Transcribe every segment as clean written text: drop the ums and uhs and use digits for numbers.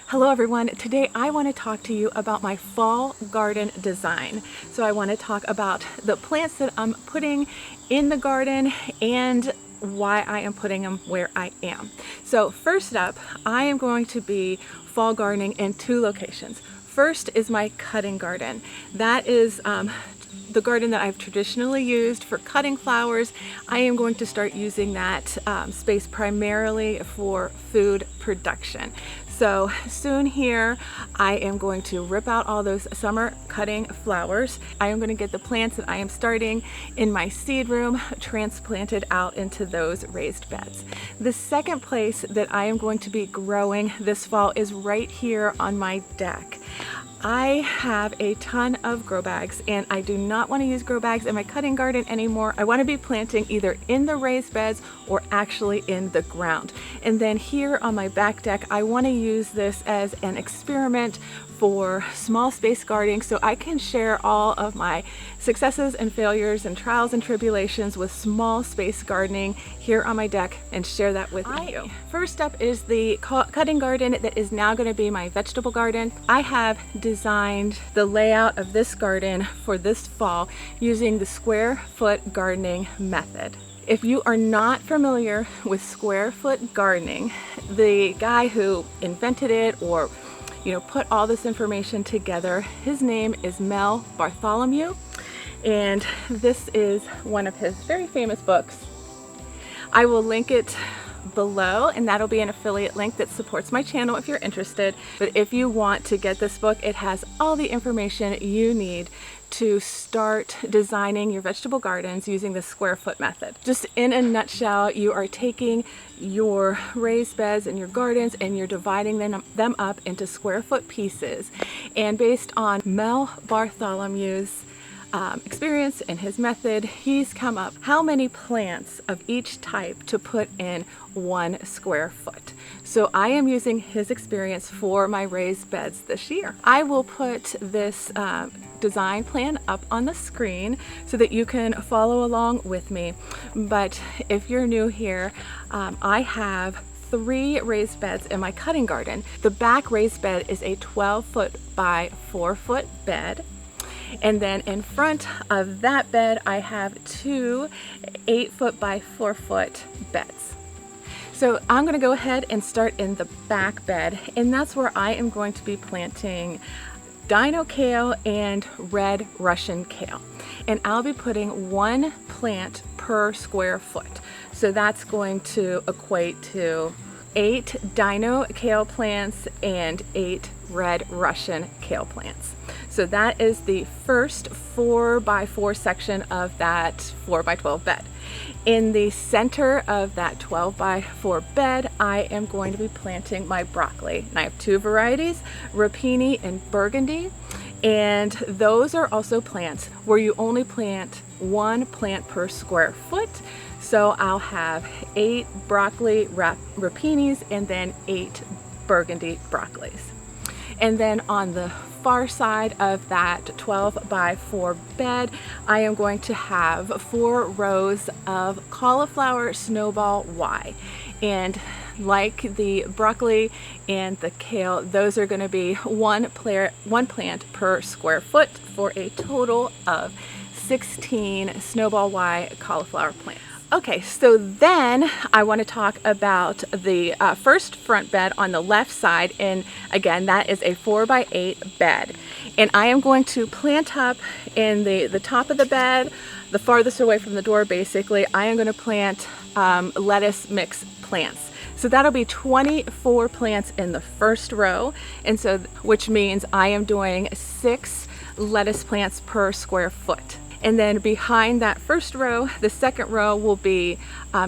Hello everyone, today I want to talk to you about my fall garden design. So I want to talk about the plants that I'm putting in the garden and why I am putting them where I am. So first up, I am going to be fall gardening in two locations. First is my cutting garden. That is the garden that I've traditionally used for cutting flowers. I am going to start using that space primarily for food production. So soon here, I am going to rip out all those summer cutting flowers. I am going to get the plants that I am starting in my seed room transplanted out into those raised beds. The second place that I am going to be growing this fall is right here on my deck. I have a ton of grow bags and I do not want to use grow bags in my cutting garden anymore. I want to be planting either in the raised beds or actually in the ground. And then here on my back deck, I want to use this as an experiment for small space gardening so I can share all of my successes and failures and trials and tribulations with small space gardening here on my deck and share that with you. First up is the cutting garden that is now going to be my vegetable garden. I have designed the layout of this garden for this fall using the square foot gardening method. If you are not familiar with square foot gardening, the guy who invented it or put all this information together, his name is Mel Bartholomew, and this is one of his very famous books. I will link it below, and that'll be an affiliate link that supports my channel if you're interested. But if you want to get this book, it has all the information you need to start designing your vegetable gardens using the square foot method. Just in a nutshell, you are taking your raised beds and your gardens and you're dividing them up into square foot pieces. And based on Mel Bartholomew's experience and his method, he's come up how many plants of each type to put in 1 square foot. So I am using his experience for my raised beds this year. I will put this design plan up on the screen so that you can follow along with me. But if you're new here, I have 3 raised beds in my cutting garden. The back raised bed is a 12-foot by 4-foot bed. And then in front of that bed, I have 2 8-foot by 4-foot beds. So I'm going to go ahead and start in the back bed, and that's where I am going to be planting Dino Kale and red Russian kale. And I'll be putting 1 plant per square foot. So that's going to equate to 8 Dino kale plants and 8 red Russian kale plants. So that is the first 4 by 4 section of that 4 by 12 bed. In the center of that 12 by 4 bed, I am going to be planting my broccoli. And I have 2 varieties, Rapini and Burgundy. And those are also plants where you only plant 1 plant per square foot. So I'll have 8 broccoli rapinis and then 8 burgundy broccolis. And then on the far side of that 12 by 4 bed, I am going to have 4 rows of cauliflower snowball Y. And like the broccoli and the kale, those are going to be 1 plant per square foot for a total of 16 snowball Y cauliflower plants. Okay, so then I want to talk about the first front bed on the left side, and again, that is a 4 by 8 bed. And I am going to plant up in the top of the bed, the farthest away from the door basically. I am going to plant lettuce mix plants. So that'll be 24 plants in the first row, and so which means I am doing 6 lettuce plants per square foot. And then behind that first row, the second row will be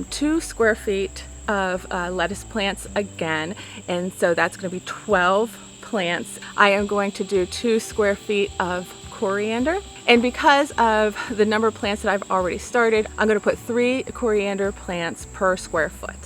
2 square feet of lettuce plants again. And so that's going to be 12 plants. I am going to do 2 square feet of coriander. And because of the number of plants that I've already started, I'm going to put 3 coriander plants per square foot.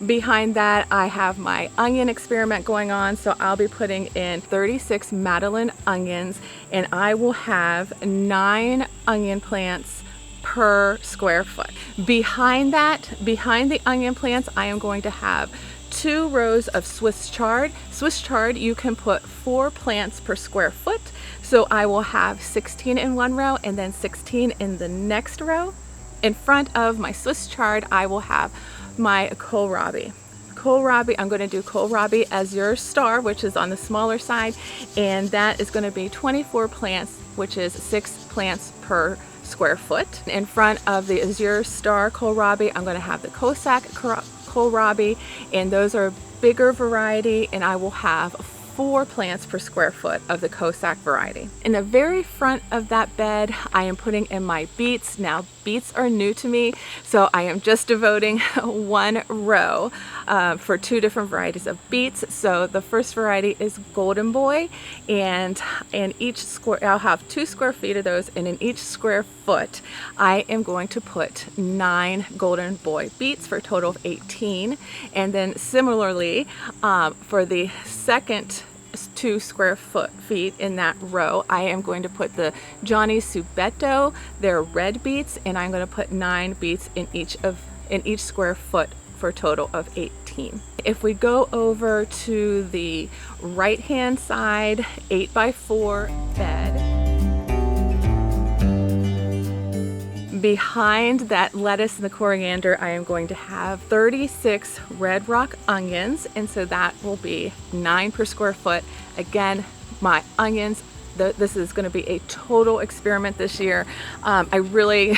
Behind that, I have my onion experiment going on, so I'll be putting in 36 Madeleine onions, and I will have 9 onion plants per square foot. Behind that, behind the onion plants, I am going to have 2 rows of Swiss chard. Swiss chard, you can put 4 plants per square foot. So I will have 16 in one row and then 16 in the next row. In front of my Swiss chard, I will have my kohlrabi. Kohlrabi, I'm going to do kohlrabi azure star, which is on the smaller side, and that is going to be 24 plants, which is 6 plants per square foot. In front of the azure star kohlrabi, I'm going to have the Cossack kohlrabi, and those are bigger variety, and I will have 4 plants per square foot of the Cossack variety. In the very front of that bed, I am putting in my beets. Now, beets are new to me, so I am just devoting 1 row for 2 different varieties of beets. So the first variety is Golden Boy, and in each square, I'll have 2 square feet of those, and in each square foot, I am going to put 9 Golden Boy beets for a total of 18. And then similarly, for the second 2 square feet in that row, I am going to put the Johnny Subetto, they're red beets, and I'm going to put 9 beets in each square foot for a total of 18. If we go over to the right hand side 8x4 bed, behind that lettuce and the coriander, I am going to have 36 red rock onions, and so that will be 9 per square foot. Again, my onions, this is going to be a total experiment this year. I really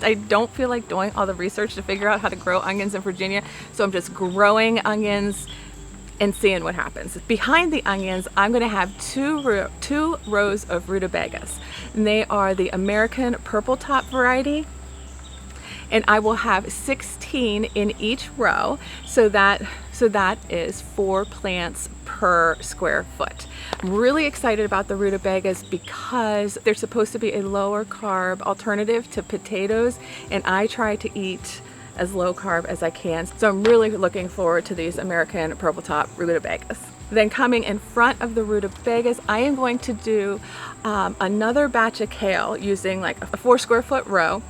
I don't feel like doing all the research to figure out how to grow onions in Virginia, so I'm just growing onions and seeing what happens. Behind the onions, I'm going to have 2 rows of rutabagas, and they are the American purple top variety, and I will have 16 in each row, so that is 4 plants per square foot. I'm really excited about the rutabagas because they're supposed to be a lower carb alternative to potatoes, and I try to eat as low carb as I can. So I'm really looking forward to these American purple top rutabagas. Then coming in front of the rutabagas, I am going to do another batch of kale using like a 4 square foot row.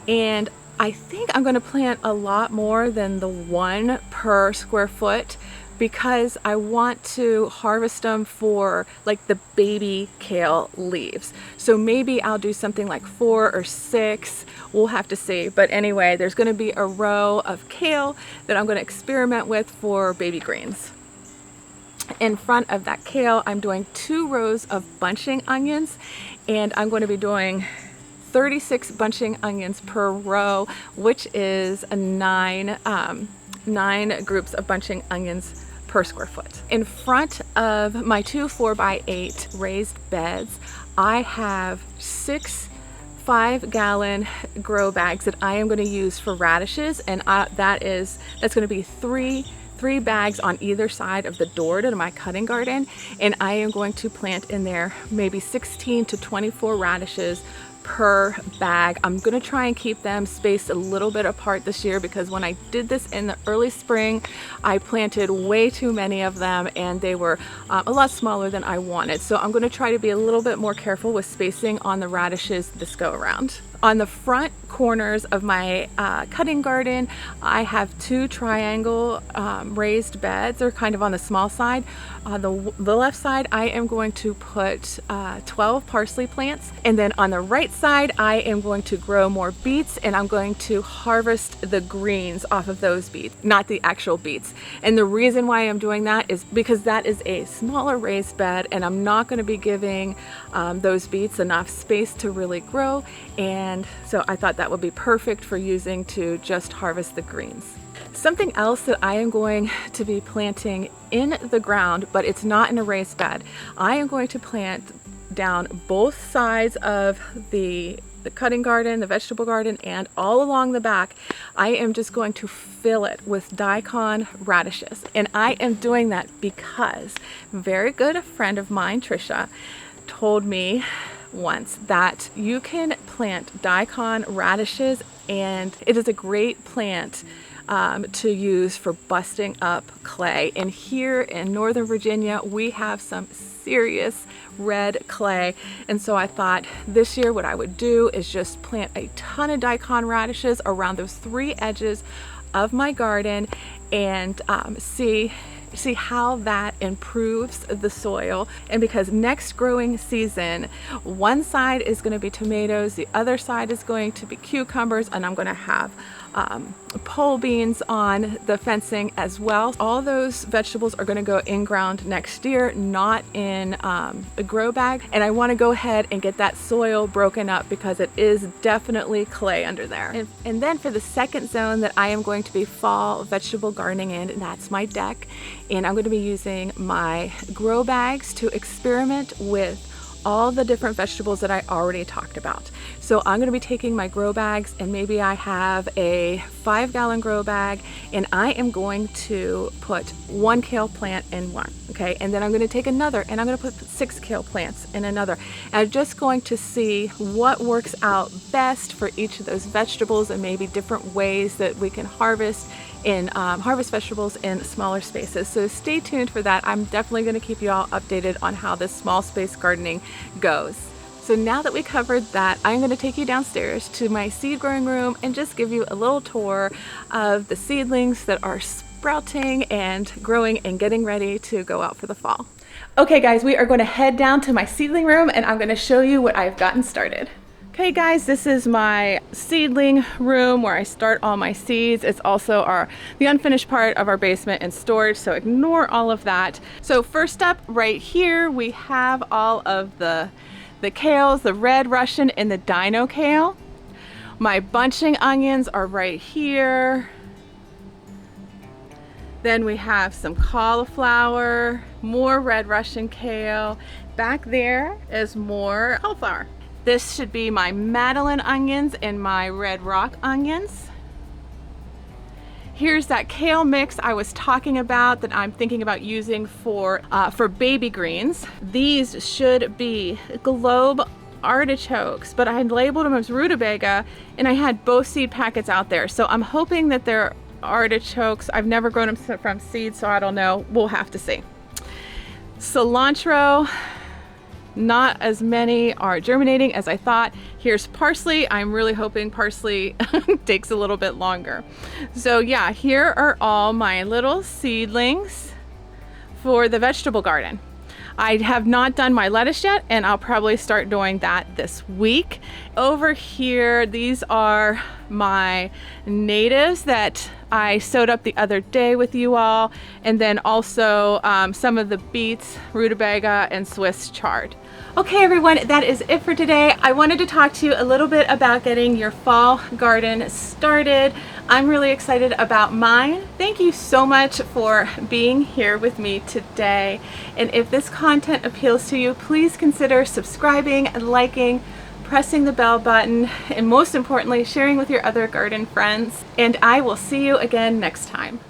And I think I'm going to plant a lot more than the 1 per square foot because I want to harvest them for like the baby kale leaves. So maybe I'll do something like 4 or 6, we'll have to see. But anyway, there's going to be a row of kale that I'm going to experiment with for baby greens. In front of that kale, I'm doing 2 rows of bunching onions, and I'm going to be doing 36 bunching onions per row, which is a 9 groups of bunching onions per square foot. In front of my 2 4x8 raised beds, I have 6 5-gallon grow bags that I am going to use for radishes, and that's going to be 3 bags on either side of the door to my cutting garden, and I am going to plant in there maybe 16 to 24 radishes per bag. I'm gonna try and keep them spaced a little bit apart this year because when I did this in the early spring, I planted way too many of them and they were a lot smaller than I wanted. So I'm gonna try to be a little bit more careful with spacing on the radishes this go around. On the front corners of my cutting garden, I have 2 triangle raised beds. They're kind of on the small side. On the left side, I am going to put 12 parsley plants. And then on the right side, I am going to grow more beets, and I'm going to harvest the greens off of those beets, not the actual beets. And the reason why I'm doing that is because that is a smaller raised bed, and I'm not going to be giving those beets enough space to really grow. And so I thought that would be perfect for using to just harvest the greens. Something else that I am going to be planting in the ground, but it's not in a raised bed. I am going to plant down both sides of the cutting garden, the vegetable garden, and all along the back. I am just going to fill it with Daikon radishes. And I am doing that because a very good friend of mine, Trisha, told me once that you can plant Daikon radishes, and it is a great plant to use for busting up clay. And here in Northern Virginia, we have some serious red clay. And so I thought this year what I would do is just plant a ton of Daikon radishes around those 3 edges of my garden, and see how that improves the soil. And because next growing season, one side is going to be tomatoes, the other side is going to be cucumbers, and I'm going to have pole beans on the fencing as well. All those vegetables are going to go in ground next year, not in a grow bag. And I want to go ahead and get that soil broken up because it is definitely clay under there. And then for the second zone that I am going to be fall vegetable gardening in, and that's my deck. And I'm going to be using my grow bags to experiment with all the different vegetables that I already talked about. So I'm going to be taking my grow bags, and maybe I have a 5-gallon grow bag, and I am going to put 1 kale plant in one, okay? And then I'm going to take another, and I'm going to put 6 kale plants in another. And I'm just going to see what works out best for each of those vegetables, and maybe different ways that we can harvest vegetables in smaller spaces. So stay tuned for that. I'm definitely going to keep you all updated on how this small space gardening goes. So now that we covered that, I'm going to take you downstairs to my seed growing room and just give you a little tour of the seedlings that are sprouting and growing and getting ready to go out for the fall. Okay guys, we are going to head down to my seedling room, and I'm going to show you what I've gotten started. Okay guys, this is my seedling room where I start all my seeds. It's also the unfinished part of our basement and storage, so ignore all of that. So first up right here, we have all of the kales, the red Russian and the Dino kale. My bunching onions are right here. Then we have some cauliflower, more red Russian kale. Back there is more cauliflower. This should be my Madeleine onions and my red rock onions. Here's that kale mix I was talking about that I'm thinking about using for baby greens. These should be globe artichokes, but I had labeled them as Rutabaga, and I had both seed packets out there. So I'm hoping that they're artichokes. I've never grown them from seed, so I don't know. We'll have to see. Cilantro. Not as many are germinating as I thought. Here's parsley. I'm really hoping parsley takes a little bit longer. So yeah, here are all my little seedlings for the vegetable garden. I have not done my lettuce yet, and I'll probably start doing that this week. Over here, these are my natives that I sewed up the other day with you all, and then also some of the beets, rutabaga, and Swiss chard. Okay everyone, that is it for today. I wanted to talk to you a little bit about getting your fall garden started. I'm really excited about mine. Thank you so much for being here with me today. And if this content appeals to you, please consider subscribing and liking, pressing the bell button, and most importantly, sharing with your other garden friends. And I will see you again next time.